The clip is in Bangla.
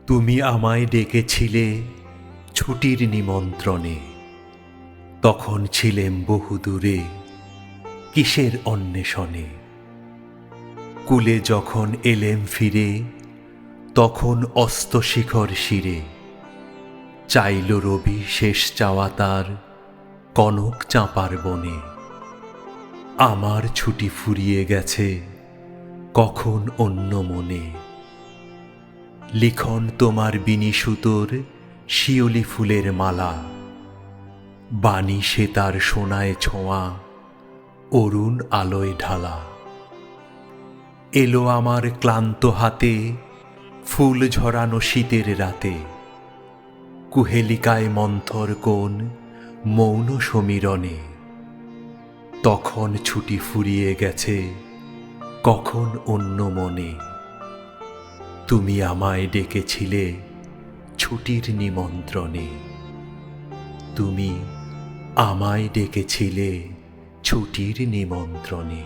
তুমি আমায় ডেকেছিলে ছুটির নিমন্ত্রণে, তখন ছিলেম বহুদূরে কিসের অন্বেষণে। কুলে যখন এলেম ফিরে, তখন অস্তশিখর শিরে চাইল রবি শেষ চাওয়া তার কনক চাঁপার বনে। আমার ছুটি ফুরিয়ে গেছে কখন অন্য মনে। লিখন তোমার বিনি সুতোর শিউলি ফুলের মালা, বাণী সে তার সোনায় ছোঁয়া অরুণ আলোয় ঢালা। এলো আমার ক্লান্ত হাতে ফুল ঝরানো শীতের রাতে, কুহেলিকায় মন্থর কোণ মৌন সমীরণে। তখন ছুটি ফুরিয়ে গেছে কখন অন্য মনে। তুমি আমায় ডেকেছিলে ছুটির নিমন্ত্রণে। তুমি আমায় ডেকেছিলে ছুটির নিমন্ত্রণে।